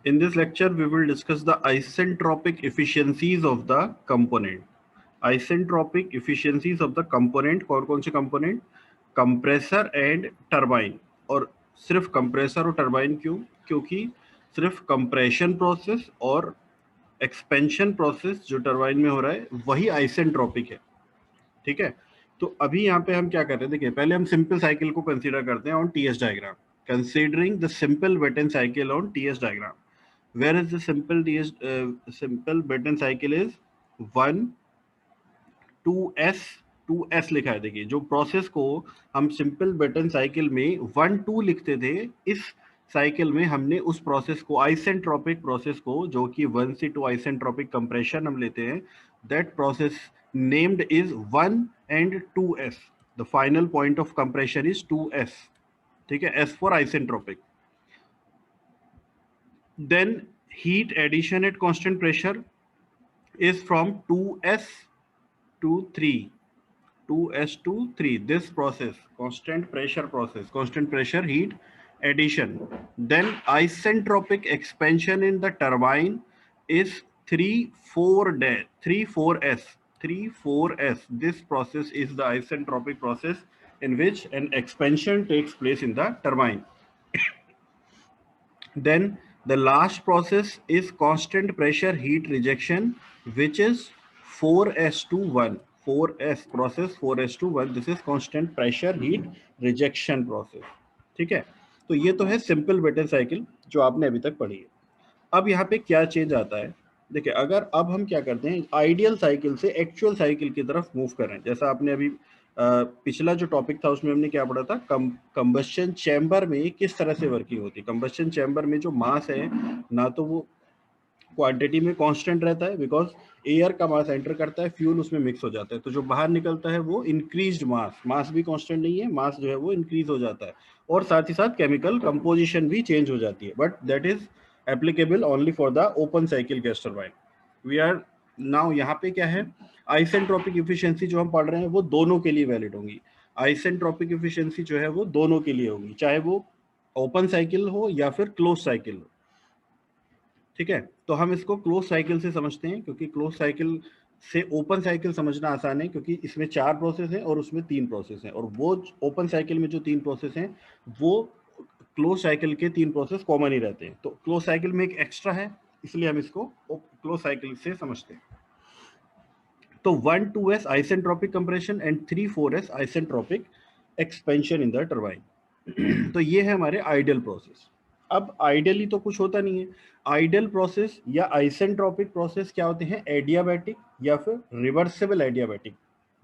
In this lecture, we will discuss the isentropic efficiencies of the component. Isentropic efficiencies of the component, कौन से component? Compressor and turbine. और सिर्फ compressor और turbine क्यों? क्योंकि सिर्फ कंप्रेशन प्रोसेस और एक्सपेंशन प्रोसेस जो टरबाइन में हो रहा है वही आइसेंट्रोपिक है। ठीक है, तो अभी यहाँ पे हम क्या कर रहे हैं, देखिए पहले हम सिंपल साइकिल को कंसीडर करते हैं on TS diagram. Considering the simple Brayton cycle on TS diagram, where is the simple Brayton cycle is 1 2s 2s लिखा है। देखिए जो प्रोसेस को हम सिंपल बेटन साइकिल में 1 2 लिखते थे, इस साइकिल में हमने उस प्रोसेस को आइसेंट्रोपिक प्रोसेस को, जो कि 1 से 2 आइसेंट्रोपिक कंप्रेशन हम लेते हैं, that process named is 1 and 2s। The final point of compression is 2s। ठीक है, s for isentropic. Then heat addition at constant pressure is from 2s to 3, 2s to 3. This process, constant pressure process, constant pressure heat addition. Then isentropic expansion in the turbine is 3 4s 3 4s. This process is the isentropic process in which an expansion takes place in the turbine. Then the last process is constant pressure heat rejection, which is 4s to 1, 4s process, 4s to 1. This is constant pressure heat rejection process। ठीक है, तो ये तो है simple Brayton cycle जो आपने अभी तक पढ़ी है। अब यहाँ पे क्या चेंज आता है, देखिए अगर अब हम क्या करते हैं, आइडियल साइकिल से एक्चुअल साइकिल की तरफ मूव कर रहे हैं। जैसा आपने अभी पिछला जो टॉपिक था उसमें हमने क्या पढ़ा था, कंबस्शन चैम्बर में किस तरह से वर्किंग होती है। कंबस्शन चैम्बर में जो मास है ना तो वो क्वांटिटी में कांस्टेंट रहता है, बिकॉज एयर का मास एंटर करता है, फ्यूल उसमें मिक्स हो जाता है, तो जो बाहर निकलता है वो इंक्रीज्ड मास, मास भी कांस्टेंट नहीं है, मास जो है वो इंक्रीज हो जाता है, और साथ ही साथ केमिकल कंपोजिशन भी चेंज हो जाती है। But that is applicable only for the open cycle gas turbine. We are now यहाँ पे क्या है, आइसेंट्रोपिक इफिशियंसी जो हम पढ़ रहे हैं वो दोनों के लिए वैलिड होंगी। आइसेंट्रोपिक इफिशियंसी जो है वो दोनों के लिए होगी, चाहे वो ओपन साइकिल हो या फिर क्लोज साइकिल हो। ठीक है, तो हम इसको क्लोज साइकिल से समझते हैं, क्योंकि क्लोज साइकिल से ओपन साइकिल समझना आसान है, क्योंकि इसमें 4 प्रोसेस हैं और उसमें 3 प्रोसेस हैं, और वो ओपन साइकिल में जो 3 प्रोसेस हैं वो क्लोज साइकिल के 3 प्रोसेस कॉमन ही रहते हैं। तो क्लोज साइकिल में एक एक्स्ट्रा है, इसलिए हम इसको क्लोज साइकिल से समझते हैं। तो 1 2s isentropic compression and 3 4s isentropic expansion in the turbine. तो ये है हमारे आइडियल प्रोसेस। अब आइडियली तो कुछ होता नहीं है। आइडियल प्रोसेस या आइसेंट्रोपिक प्रोसेस क्या होते हैं, एडियाबैटिक या फिर रिवर्सिबल एडियाबैटिक,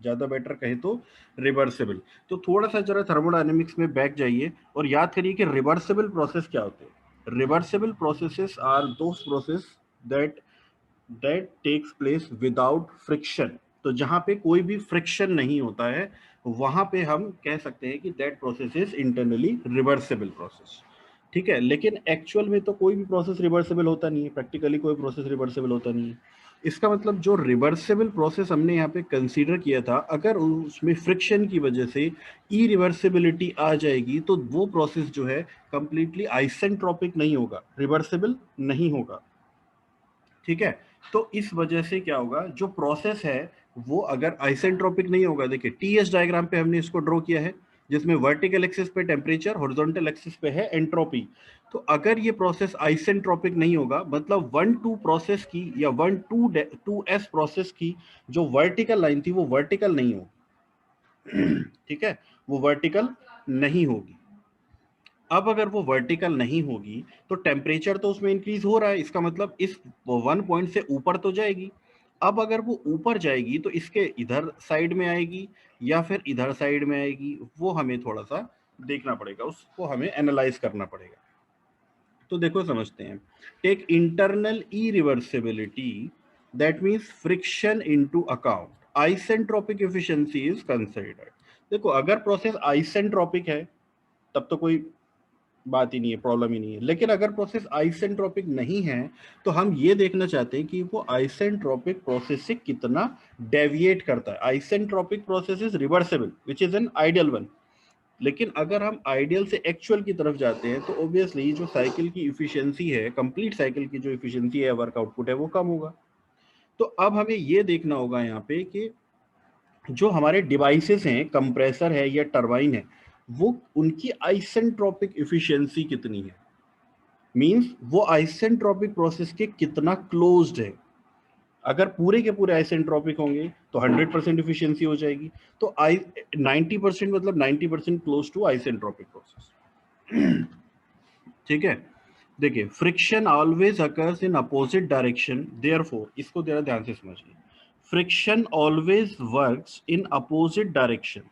ज्यादा बेटर कहे तो रिवर्सिबल। तो थोड़ा सा जरा थर्मोडायनेमिक्स में बैक जाइए और याद करिए कि रिवर्सिबल प्रोसेस क्या होते हैं। Reversible processes are those process that takes place without friction. तो जहां पे कोई भी फ्रिक्शन नहीं होता है वहां पे हम कह सकते हैं कि that process is internally reversible process. ठीक है, लेकिन एक्चुअल में तो कोई भी प्रोसेस रिवर्सिबल होता नहीं है, प्रैक्टिकली कोई प्रोसेस रिवर्सिबल होता नहीं है। इसका मतलब जो रिवर्सिबल प्रोसेस हमने यहाँ पे कंसीडर किया था, अगर उसमें फ्रिक्शन की वजह से इरिवर्सिबिलिटी आ जाएगी तो वो प्रोसेस जो है कंप्लीटली आइसेंट्रोपिक नहीं होगा, रिवर्सिबल नहीं होगा। ठीक है, तो इस वजह से क्या होगा, जो प्रोसेस है वो अगर आइसेंट्रोपिक नहीं होगा, देखिए टीएस डायग्राम पे हमने इसको ड्रॉ किया है, जिसमें वर्टिकल एक्सिस पे टेम्परेचर, हॉरिजॉन्टल एक्सिस पे है एंट्रोपी। तो अगर ये प्रोसेस आइसेंट्रोपिक नहीं होगा, मतलब 1 2 प्रोसेस की या 1 2 2s प्रोसेस की जो वर्टिकल लाइन थी वो वर्टिकल नहीं होगी। ठीक है, वो वर्टिकल नहीं होगी। अब अगर वो वर्टिकल नहीं होगी तो टेम्परेचर तो उसमें इंक्रीज हो रहा है, इसका मतलब इस 1 पॉइंट से ऊपर तो जाएगी। अब अगर वो ऊपर जाएगी तो इसके इधर साइड में आएगी या फिर इधर साइड में आएगी, वो हमें थोड़ा सा देखना पड़ेगा, उसको हमें एनालाइज करना पड़ेगा। तो देखो समझते हैं, take internal irreversibility, that means friction into account, isentropic efficiency is considered. देखो अगर प्रोसेस आइसेंट्रोपिक है तब तो कोई बात ही नहीं है, प्रॉब्लम ही नहीं है। लेकिन अगर प्रोसेस आइसेंट्रोपिक नहीं है तो हम ये देखना चाहते हैं कि वो आइसेंट्रोपिक प्रोसेस से कितना डेविएट करता है। Isentropic process is reversible, which is an ideal one. लेकिन अगर हम आइडियल से एक्चुअल की तरफ जाते हैं तो ऑब्वियसली जो साइकिल की इफिशियंसी है, कंप्लीट साइकिल की जो इफिशियंसी है, वर्क आउटपुट है, वो कम होगा। तो अब हमें ये देखना होगा यहाँ पे कि जो हमारे डिवाइसेस हैं, कंप्रेसर है या टरबाइन है, वो उनकी आइसेंट्रोपिक इफिशियंसी कितनी है। मींस वो आइसेंट्रोपिक प्रोसेस के कितना क्लोज्ड है। अगर पूरे के पूरे आइसेंट्रोपिक होंगे तो 100% इफिशियंसी हो जाएगी। तो आई 90% मतलब 90% क्लोज टू आइसेंट्रोपिक प्रोसेस। ठीक है, देखिए friction always occurs in opposite direction, therefore इसको जरा ध्यान से समझिए, friction always works in opposite direction,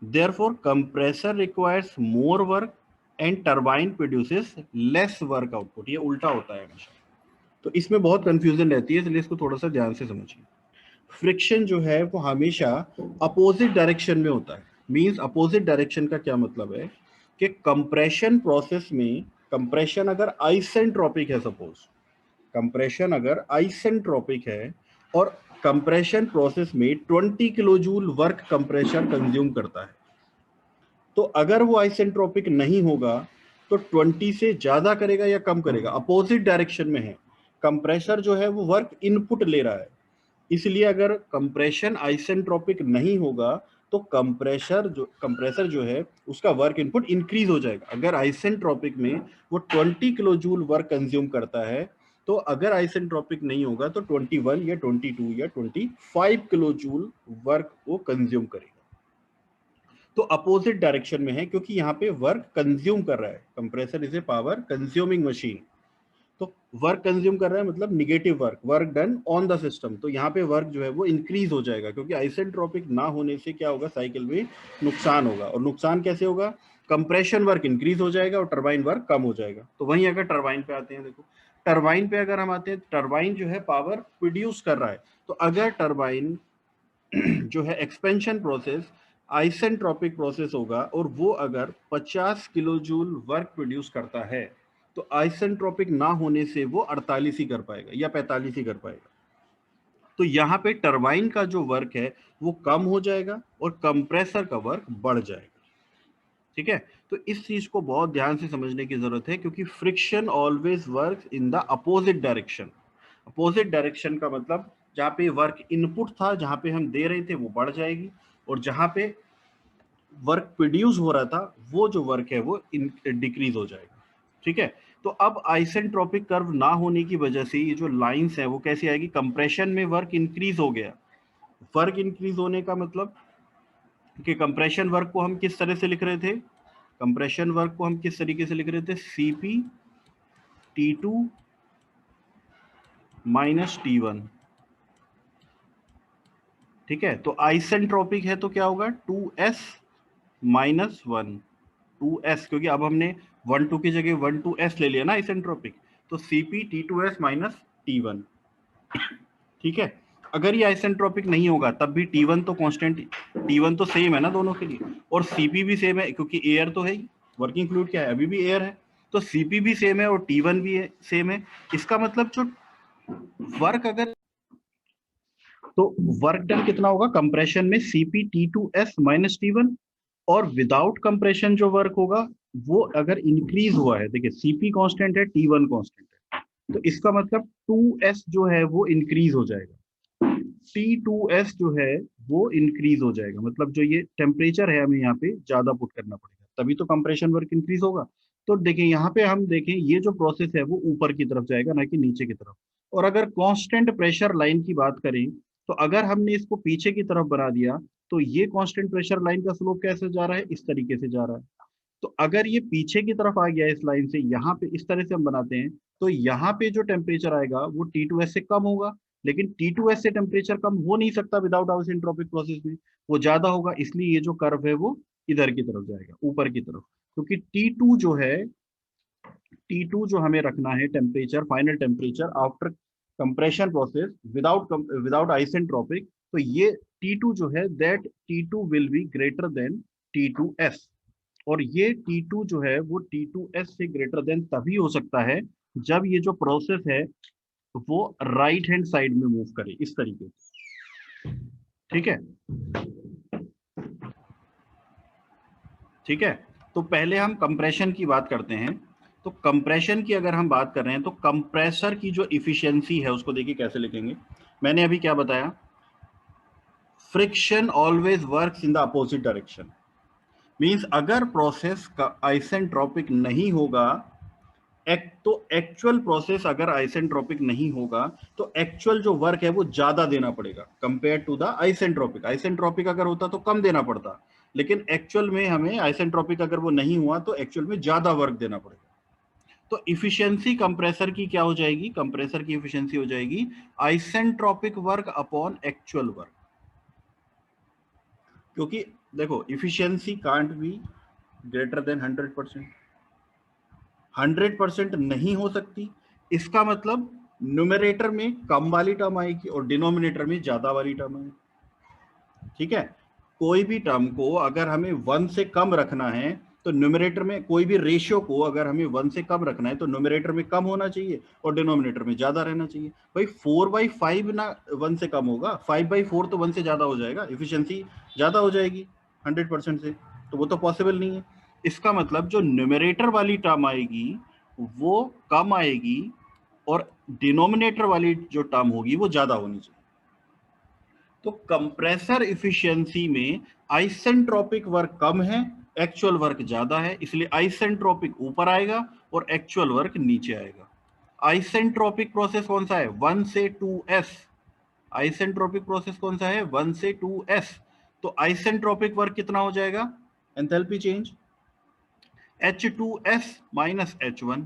therefore compressor requires more work and turbine produces lace work output. ये उल्टा होता है हमेशा, तो इसमें बहुत कंफ्यूजन रहती है, इसलिए इसको थोड़ा सा ध्यान से समझिए। फ्रिक्शन जो है वो हमेशा अपोजिट डायरेक्शन में होता है। मींस अपोजिट डायरेक्शन का क्या मतलब है कि कंप्रेशन प्रोसेस में, कंप्रेशन अगर आइसेंट्रोपिक है, सपोज कंप्रेशन अगर आइसेंट्रोपिक है और कंप्रेशन प्रोसेस में 20 kilo joule work compressor consume करता है, तो अगर वो आइसेंट्रोपिक नहीं होगा तो 20 से ज्यादा करेगा या कम करेगा, अपोजिट डायरेक्शन में है। कंप्रेसर जो है वो वर्क इनपुट ले रहा है, इसलिए अगर कंप्रेशन आइसेंट्रोपिक नहीं होगा तो कंप्रेसर जो है उसका वर्क इनपुट इंक्रीज हो जाएगा। अगर आइसेंट्रोपिक में वो 20 किलो जूल वर्क कंज्यूम करता है, तो अगर आइसेंट्रोपिक नहीं होगा तो 21 या 22 या 25 किलो जूल वर्क वो कंज्यूम करेगा। तो अपोजिट डायरेक्शन में है क्योंकि यहाँ पे वर्क कंज्यूम कर रहा है। Compressor is a power consuming machine, तो वर्क कंज्यूम कर रहा है मतलब negative work, work done on the system. तो यहाँ पे वर्क जो है वो इंक्रीज हो जाएगा, क्योंकि आइसेंट्रोपिक ना होने से क्या होगा, साइकिल में नुकसान होगा। और नुकसान कैसे होगा, कंप्रेशन वर्क इंक्रीज हो जाएगा और टरबाइन वर्क कम हो जाएगा। तो वहीं अगर टरबाइन पे आते हैं, देखो टरबाइन पे अगर हम आते हैं, टरबाइन जो है पावर प्रोड्यूस कर रहा है। तो अगर टरबाइन जो है एक्सपेंशन प्रोसेस आइसेंट्रोपिक प्रोसेस होगा और वो अगर 50 किलो जूल वर्क प्रोड्यूस करता है, तो आइसेंट्रोपिक ना होने से वो 48 ही कर पाएगा या 45 ही कर पाएगा। तो यहाँ पे टरबाइन का जो वर्क है वो कम हो जाएगा और कंप्रेसर का वर्क बढ़ जाएगा। ठीक है, तो इस चीज को बहुत ध्यान से समझने की जरूरत है, क्योंकि friction always work in the opposite direction. Opposite direction का मतलब जहाँ पे वर्क इनपुट था, जहाँ पे हम दे रहे थे, वो बढ़ जाएगी, और जहाँ पे वर्क प्रोड्यूस हो रहा था वो जो वर्क है वो डिक्रीज हो जाएगा। ठीक है, तो अब आइसेंट्रोपिक कर्व ना होने की वजह से ये जो लाइंस है वो कैसी आएगी, कंप्रेशन में वर्क इंक्रीज हो गया। वर्क इंक्रीज होने का मतलब कि कंप्रेशन वर्क को हम किस तरह से लिख रहे थे, कंप्रेशन वर्क को हम किस तरीके से लिख रहे थे, Cp T2 माइनस T1। ठीक है, तो आइसेंट्रोपिक है तो क्या होगा, 2s माइनस 1, 2s, क्योंकि अब हमने 1 2 की जगह 1 2s ले लिया ना आइसेंट्रोपिक, तो Cp T2s माइनस T1। ठीक है, अगर ये आइसेंट्रोपिक नहीं होगा तब भी T1 तो कांस्टेंट, T1 तो सेम है ना दोनों के लिए, और Cp भी सेम है, क्योंकि एयर तो है ही, वर्किंग फ्लूइड क्या है, अभी भी एयर है। तो Cp भी सेम है और T1 भी सेम है। इसका मतलब जो वर्क अगर, तो वर्क डन कितना होगा कंप्रेशन में, Cp T2s माइनस T1, और विदाउट कंप्रेशन जो वर्क होगा वो अगर इंक्रीज हुआ है, देखिए Cp कांस्टेंट है, T1 कांस्टेंट है, तो इसका मतलब 2s जो है वो इंक्रीज हो जाएगा। T2s जो है वो इंक्रीज हो जाएगा, मतलब जो ये टेम्परेचर है हमें यहाँ पे ज्यादा पुट करना पड़ेगा, तभी तो कंप्रेशन वर्क इंक्रीज होगा। तो देखें यहाँ पे, हम देखें ये जो प्रोसेस है वो ऊपर की तरफ जाएगा, ना कि नीचे की तरफ। और अगर कांस्टेंट प्रेशर लाइन की बात करें, तो अगर हमने इसको पीछे की तरफ बना दिया, तो ये कांस्टेंट प्रेशर लाइन का स्लोप कैसे जा रहा है, इस तरीके से जा रहा है। तो अगर ये पीछे की तरफ आ गया इस लाइन से, यहाँ पे इस तरह से हम बनाते हैं, तो यहाँ पे जो टेम्परेचर आएगा वो T2s से कम होगा। लेकिन T2s से टेम्परेचर कम हो नहीं सकता विदाउट आइसेंट्रोपिक प्रोसेस में, वो ज्यादा होगा, इसलिए ये जो कर्व है वो इधर की तरफ जाएगा, ऊपर की तरफ। क्योंकि T2 जो है, T2 जो हमें रखना है temperature, final temperature after compression process without isentropic, तो ये T2 जो है, that T2 will be greater than T2s। और ये T2 जो है वो T2s से ग्रेटर देन तभी हो सकता है जब ये जो प्रोसेस है वो राइट हैंड साइड में मूव करे, इस तरीके से। ठीक है, ठीक है, तो पहले हम कंप्रेशन की बात करते हैं। तो कंप्रेशन की अगर हम बात कर रहे हैं तो कंप्रेसर की जो इफिशियंसी है उसको देखिए कैसे लिखेंगे। मैंने अभी क्या बताया, friction always works in the opposite direction. Means अगर प्रोसेस का आइसेंट्रोपिक नहीं होगा, तो एक्चुअल प्रोसेस अगर आइसेंट्रोपिक नहीं होगा तो एक्चुअल जो वर्क है वो ज्यादा देना पड़ेगा compare to the isentropic. Isentropic अगर होता तो कम देना पड़ता, लेकिन एक्चुअल में हमें आइसेंट्रोपिक अगर वो नहीं हुआ तो एक्चुअल में ज्यादा वर्क देना पड़ेगा। तो इफिशियंसी कंप्रेसर की क्या हो जाएगी, कंप्रेसर की इफिशियंसी हो जाएगी isentropic work upon actual work. क्योंकि देखो efficiency can't be greater than 100%, 100% नहीं हो सकती। इसका मतलब न्यूमरेटर में कम वाली टर्म आएगी और डिनोमिनेटर में ज्यादा वाली टर्म आएगी। ठीक है, कोई भी टर्म को अगर हमें 1 से कम रखना है तो न्यूमरेटर में, कोई भी रेशियो को अगर हमें 1 से कम रखना है तो न्यूमरेटर में कम होना चाहिए और डिनोमिनेटर में ज्यादा रहना चाहिए। भाई 4/5 ना 1 से कम होगा, 5/4 तो 1 से ज्यादा हो जाएगा, इफिशियंसी ज्यादा हो जाएगी 100% से, तो वो तो पॉसिबल नहीं है। इसका मतलब जो न्यूमरेटर वाली टर्म आएगी वो कम आएगी और डिनोमिनेटर वाली जो टर्म होगी वो ज्यादा होनी चाहिए। तो कंप्रेसर इफिशियंसी में आइसेंट्रोपिक वर्क कम है, एक्चुअल वर्क ज्यादा है, इसलिए आइसेंट्रोपिक ऊपर आएगा और एक्चुअल वर्क नीचे आएगा। आइसेंट्रोपिक प्रोसेस कौन सा है, 1 से 2s। आइसेंट्रोपिक प्रोसेस कौन सा है, 1 से 2s। तो आइसेंट्रोपिक वर्क कितना हो जाएगा, enthalpy change H2s minus H1।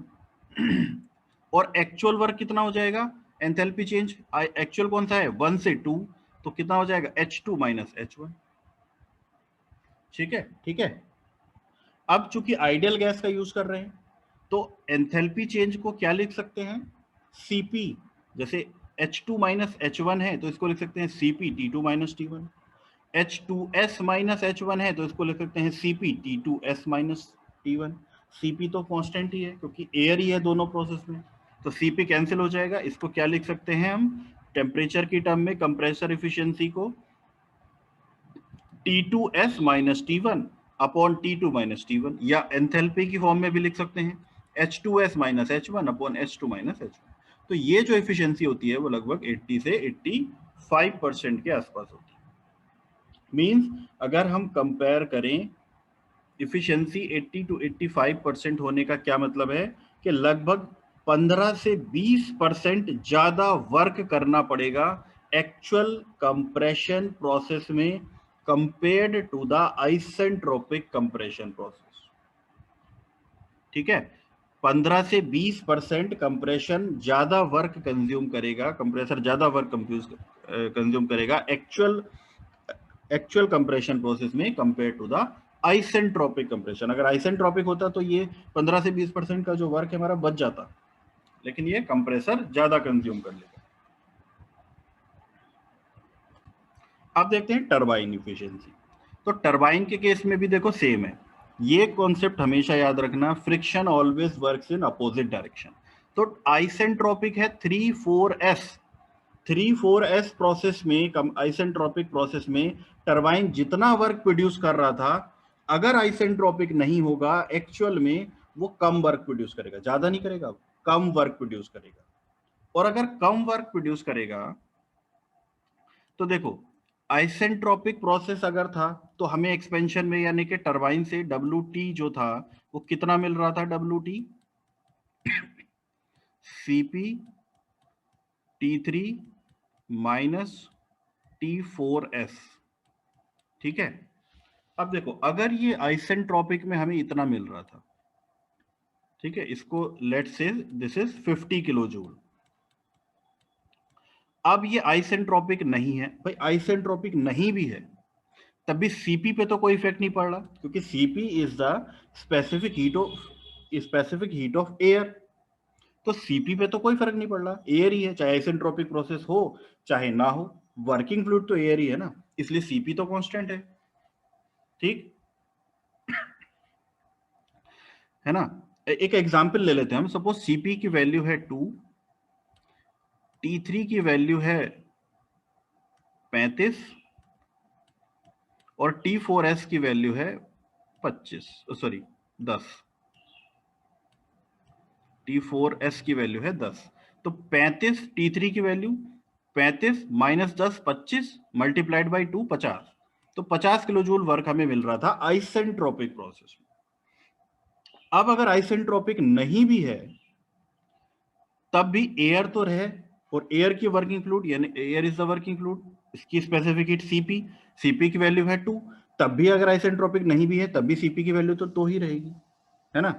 और एक्चुअल वर्क कितना हो जाएगा, एंथैल्पी चेंज, एक्चुअल कौन सा है 1 से 2, तो कितना हो जाएगा H2 माइनस H1। ठीक है, ठीक है। अब चूंकि आइडियल गैस का यूज कर रहे हैं तो एंथैल्पी चेंज को क्या लिख सकते हैं, Cp। जैसे H2 माइनस H1 है तो इसको लिख सकते हैं Cp T2 minus T1। H2s minus H1 है तो इसको लिख सकते हैं Cp T2s minus T1। Cp तो कांस्टेंट ही है क्योंकि एयर ही है दोनों प्रोसेस में, तो Cp कैंसिल हो जाएगा। इसको क्या लिख सकते हैं हम, टेम्परेचर की टर्म में कंप्रेसर इफिशियंसी को T2s minus T1 upon T2 minus T1, या एंथैल्पी की फॉर्म में भी लिख सकते हैं H2s minus H1 upon H2 minus H1। तो ये जो इफिशियंसी होती है वो लगभग 80 से 85% के आसपास होती है। मींस अगर हम कंपेयर करें इफिशियंसी 80 टू 85% होने का क्या मतलब है कि लगभग 15 से 20% ज्यादा वर्क करना पड़ेगा एक्चुअल कंप्रेशन प्रोसेस में compared to the isentropic compression process. ठीक है, 15 से 20% कंप्रेशन ज्यादा वर्क कंज्यूम करेगा, कंप्रेसर ज्यादा वर्क कंज्यूम करेगा एक्चुअल कंप्रेशन प्रोसेस में compare to the isentropic compression. अगर आइसेंट्रोपिक होता तो ये 15 से 20% का जो वर्क है हमारा बच जाता, लेकिन ये कंप्रेसर ज्यादा कंज्यूम कर लेगा। अब देखते हैं टरबाइन इफिशियंसी। तो टरबाइन के केस में भी देखो सेम है, ये कॉन्सेप्ट हमेशा याद रखना, friction always works in opposite direction. तो आइसेंट्रोपिक है 3,4s, 3,4s प्रोसेस में, आइसेंट्रोपिक प्रोसेस में टरबाइन जितना वर्क प्रोड्यूस कर रहा था, अगर आइसेंट्रोपिक नहीं होगा एक्चुअल में वो कम वर्क प्रोड्यूस करेगा, ज्यादा नहीं करेगा, कम वर्क प्रोड्यूस करेगा। और अगर कम वर्क प्रोड्यूस करेगा तो देखो आइसेंट्रोपिक प्रोसेस अगर था तो हमें एक्सपेंशन में यानी कि टरबाइन से WT जो था वो कितना मिल रहा था, WT Cp T3 minus T4s। ठीक है, अब देखो अगर ये आइसेंट्रोपिक में हमें इतना मिल रहा था, ठीक है, इसको let's say this is 50 kilo joule. अब ये आइसेंट्रोपिक नहीं है, भाई आइसेंट्रोपिक नहीं भी है तब भी सीपी पे तो कोई इफेक्ट नहीं पड़ रहा क्योंकि CP is the specific heat of air. तो सीपी पे तो कोई फर्क नहीं पड़ रहा, एयर ही है, चाहे आइसेंट्रोपिक प्रोसेस हो चाहे ना हो, वर्किंग फ्लूइड तो एयर ही है ना, इसलिए सीपी तो कांस्टेंट है। ठीक है ना। एक एग्जांपल ले लेते हैं हम, सपोज सीपी की वैल्यू है 2, T3 की वैल्यू है 35 और T4s की वैल्यू है 25, सॉरी 10, T4s की वैल्यू है 10, तो 35, T3 की वैल्यू 35 माइनस 10 25 मल्टीप्लाइड बाई 2 50, तो 50 किलो जूल वर्क हमें मिल रहा था आइसेंट्रोपिक प्रोसेस में। अब अगर आइसेंट्रोपिक नहीं भी है तब भी एयर तो रहे, और एयर की वर्किंग फ्लूइड यानी air is the working fluid, इसकी स्पेसिफिक हीट सीपी, सीपी की वैल्यू है 2, तब भी अगर आइसेंट्रोपिक नहीं भी है तब भी सीपी की वैल्यू तो 2 ही रहेगी, है ना,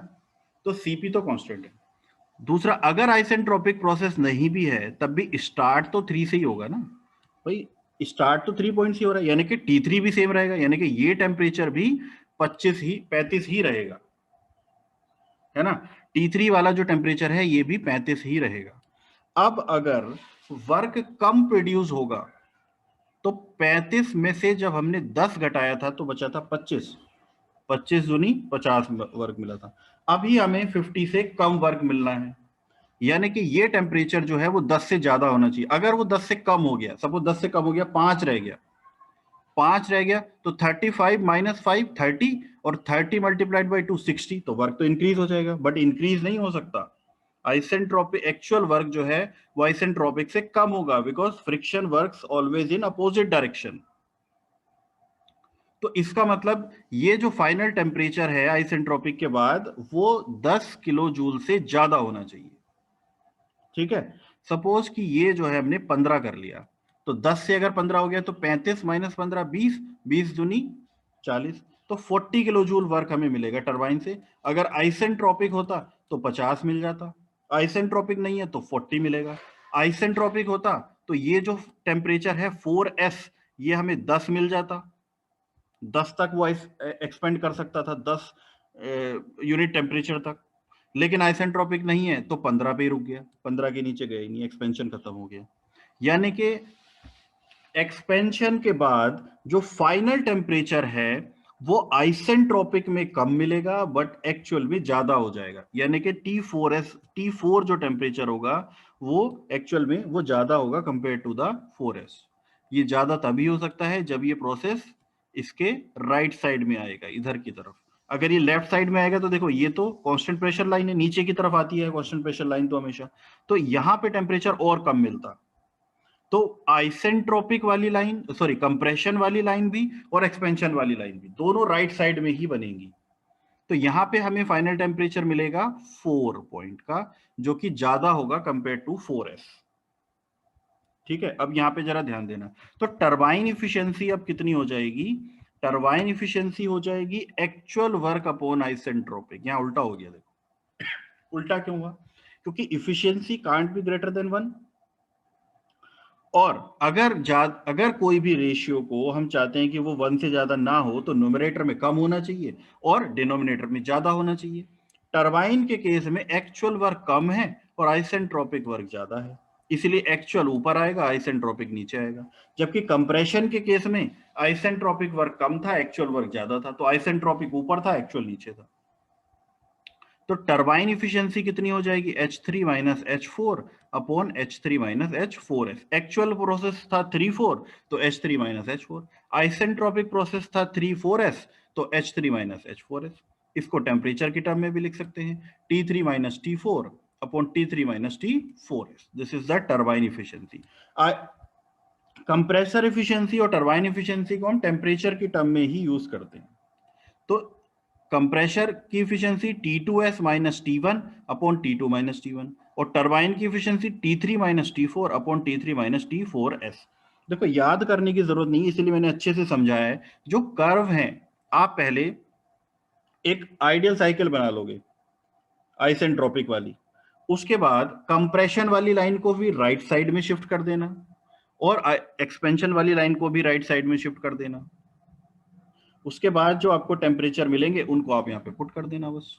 तो सीपी तो कांस्टेंट है। दूसरा, अगर आइसेंट्रोपिक प्रोसेस नहीं भी है तब भी स्टार्ट तो 3 से ही होगा ना भाई, स्टार्ट तो 3 पॉइंट से हो रहा है, यानी कि T3 भी सेम रहेगा, यानी कि ये टेम्परेचर भी 35 ही रहेगा, है ना, T3 वाला जो टेम्परेचर है ये भी 35 ही रहेगा। अब अगर वर्क कम प्रोड्यूस होगा तो 35 में से जब हमने 10 घटाया था तो बचा था 25, 25 दूनी 50 वर्क मिला था। अभी हमें 50 से कम वर्क मिलना है, यानी कि ये टेम्परेचर जो है वो 10 से ज्यादा होना चाहिए। अगर वो 10 से कम हो गया, सपोज 10 से कम हो गया, 5 रह गया, 5 रह गया, तो 35 माइनस 5 30, और 30 मल्टीप्लाइड बाई 2 60, तो वर्क तो इंक्रीज हो जाएगा, बट इंक्रीज नहीं हो सकता। आइसेंट्रोपिक एक्चुअल वर्क जो है वो आइसेंट्रोपिक से कम होगा, because friction works always in opposite direction. तो इसका मतलब ये जो फाइनल टेम्परेचर है आइसेंट्रोपिक के बाद वो 10 किलो जूल से ज्यादा होना चाहिए। ठीक है, सपोज कि ये जो है हमने 15 कर लिया, तो 10 से अगर 15 हो गया तो 35 माइनस 15 20, 20 दूनी 40, तो 40 किलो जूल वर्क हमें मिलेगा टरबाइन से। अगर आइसेंट्रोपिक होता तो 50 मिल जाता, आइसेंट्रोपिक नहीं है तो 40 मिलेगा। आइसेंट्रोपिक होता तो ये जो टेम्परेचर है 4s, ये हमें 10 मिल जाता, 10 तक वो एक्सपेंड कर सकता था, 10 यूनिट टेम्परेचर तक। लेकिन आइसेंट्रोपिक नहीं है तो 15 पे ही रुक गया, 15 के नीचे गए नहीं, एक्सपेंशन खत्म हो गया। यानी कि एक्सपेंशन के बाद जो फाइनल टेम्परेचर है वो आइसेंट्रोपिक में कम मिलेगा बट एक्चुअल में ज्यादा हो जाएगा, यानी कि T4 जो टेम्परेचर होगा वो एक्चुअल में वो ज्यादा होगा कंपेयर टू द 4s। ये ज्यादा तभी हो सकता है जब ये प्रोसेस इसके राइट साइड में आएगा, इधर की तरफ। अगर ये लेफ्ट साइड में आएगा तो देखो ये तो कांस्टेंट प्रेशर लाइन है, नीचे की तरफ आती है कांस्टेंट प्रेशर लाइन तो हमेशा, तो यहां पे टेम्परेचर और कम मिलता। तो आइसेंट्रोपिक वाली लाइन, सॉरी कंप्रेशन वाली लाइन भी और एक्सपेंशन वाली लाइन भी दोनों राइट साइड में ही बनेंगी। तो यहां पे हमें फाइनल टेम्परेचर मिलेगा 4 पॉइंट का, जो कि ज्यादा होगा कंपेयर टू 4s। ठीक है, अब यहां पे जरा ध्यान देना, तो टरबाइन इफिशियंसी अब कितनी हो जाएगी, टरबाइन इफिशियंसी हो जाएगी एक्चुअल वर्क अपॉन आइसेंट्रोपिक। यहां उल्टा हो गया, देखो उल्टा क्यों हुआ, क्योंकि efficiency can't be greater than 1, और अगर कोई भी रेशियो को हम चाहते हैं कि वो 1 से ज्यादा ना हो तो न्यूमरेटर में कम होना चाहिए और डिनोमिनेटर में ज्यादा होना चाहिए। टरबाइन के केस में एक्चुअल वर्क कम है और आइसेंट्रोपिक वर्क ज्यादा है, इसलिए एक्चुअल ऊपर आएगा, आइसेंट्रोपिक नीचे आएगा। जबकि कंप्रेशन के केस में आइसेंट्रोपिक वर्क कम था, एक्चुअल वर्क ज्यादा था, तो आइसेंट्रोपिक ऊपर था, एक्चुअल नीचे था। तो टरबाइन इफिशियंसी कितनी हो जाएगी, H3 minus H4 upon H3 minus H4s। Actual process था 3-4 तो H3 minus H4, isentropic process था 3-4s तो H3 माइनस H4s। इसको टेम्परेचर की टर्म में भी लिख सकते हैं, T3 minus T4 upon T3 minus T4s। This is the turbine efficiency. Compressor efficiency और टरबाइन इफिशियंसी को हम टेम्परेचर की टर्म में ही यूज करते हैं। तो कंप्रेशर की efficiency T2s minus T1 upon T2 minus T1, और टरबाइन की efficiency T3 minus T4 upon T3 minus T4s। देखो याद करने की जरूरत नहीं, इसलिए मैंने अच्छे से समझाया है। जो कर्व है, आप पहले एक आइडियल साइकिल बना लोगे आइसेंट्रोपिक वाली, उसके बाद कंप्रेशन वाली लाइन को भी राइट साइड में शिफ्ट कर देना और एक्सपेंशन वाली लाइन को भी राइट साइड में शिफ्ट कर देना। उसके बाद जो आपको टेम्परेचर मिलेंगे उनको आप यहाँ पे पुट कर देना बस।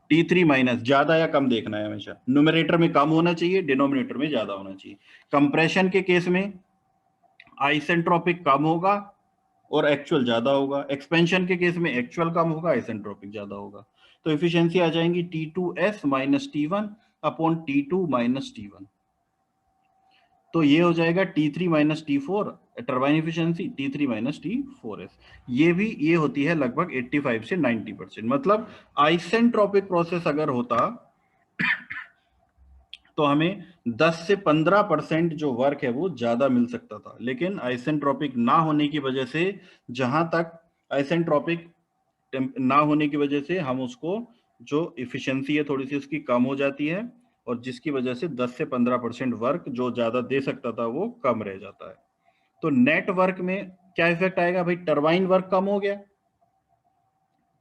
T3 माइनस, ज्यादा या कम देखना है हमेशा, न्यूमरेटर में कम होना चाहिए, डिनोमिनेटर में ज्यादा होना चाहिए। कंप्रेशन के केस में आइसेंट्रोपिक कम होगा और एक्चुअल ज्यादा होगा, एक्सपेंशन के केस में एक्चुअल कम होगा, आइसेंट्रोपिक ज्यादा होगा। तो इफिशियंसी आ जाएंगी T2s minus T1 upon T2 minus T1। तो ये हो जाएगा T3 minus T4 turbine efficiency, T3 minus T4s। ये भी ये होती है लगभग 85 से 90%। मतलब आइसेंट्रोपिक प्रोसेस अगर होता तो हमें 10 से 15% जो वर्क है वो ज्यादा मिल सकता था, लेकिन आइसेंट्रोपिक ना होने की वजह से, जहां तक आइसेंट्रोपिक ना होने की वजह से हम उसको जो इफिशियंसी है थोड़ी सी उसकी कम हो जाती है, और जिसकी वजह से 10 से 15% वर्क जो ज्यादा दे सकता था वो कम रह जाता है। तो नेट वर्क में क्या इफेक्ट आएगा भाई? टरबाइन वर्क कम हो गया,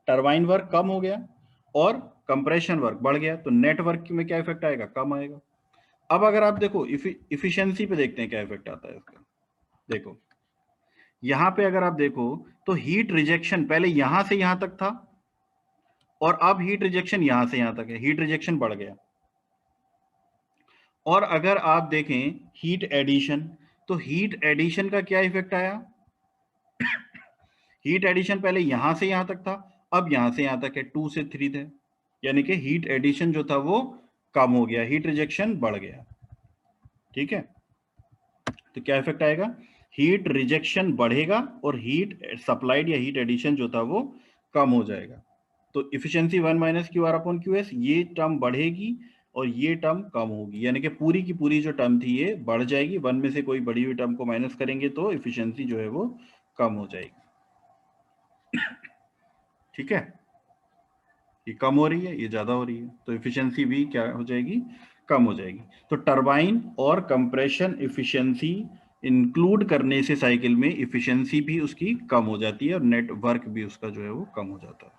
टरबाइन वर्क कम हो गया और कंप्रेशन वर्क बढ़ गया, तो नेट वर्क में क्या इफेक्ट आएगा? कम आएगा। अब अगर आप देखो इफिशियंसी पे देखते हैं क्या इफेक्ट आता है इसका। देखो यहां पे अगर आप देखो तो हीट रिजेक्शन पहले यहां से यहां तक था, और अब हीट रिजेक्शन यहां से यहां तक है, हीट रिजेक्शन बढ़ गया। और अगर आप देखें हीट एडिशन, तो हीट एडिशन का क्या इफेक्ट आया? हीट एडिशन पहले यहां से यहां तक था, अब यहां से यहां तक है, 2 से 3 थे, यानी कि हीट एडिशन जो था वो कम हो गया, हीट रिजेक्शन बढ़ गया। ठीक है, तो क्या इफेक्ट आएगा? हीट रिजेक्शन बढ़ेगा और हीट सप्लाइड या हीट एडिशन जो था वो कम हो जाएगा। तो efficiency 1 minus Q R upon Q S, ये टर्म बढ़ेगी और ये टर्म कम होगी, यानी कि पूरी की पूरी जो टर्म थी ये बढ़ जाएगी। 1 में से कोई बढ़ी हुई टर्म को माइनस करेंगे तो इफिशियंसी जो है वो कम हो जाएगी। ठीक है, ये कम हो रही है, ये ज्यादा हो रही है, तो इफिशियंसी भी क्या हो जाएगी? कम हो जाएगी। तो टरबाइन और कंप्रेशन इफिशियंसी इंक्लूड करने से साइकिल में इफिशियंसी भी उसकी कम हो जाती है और नेट वर्क भी उसका जो है वो कम हो जाता है।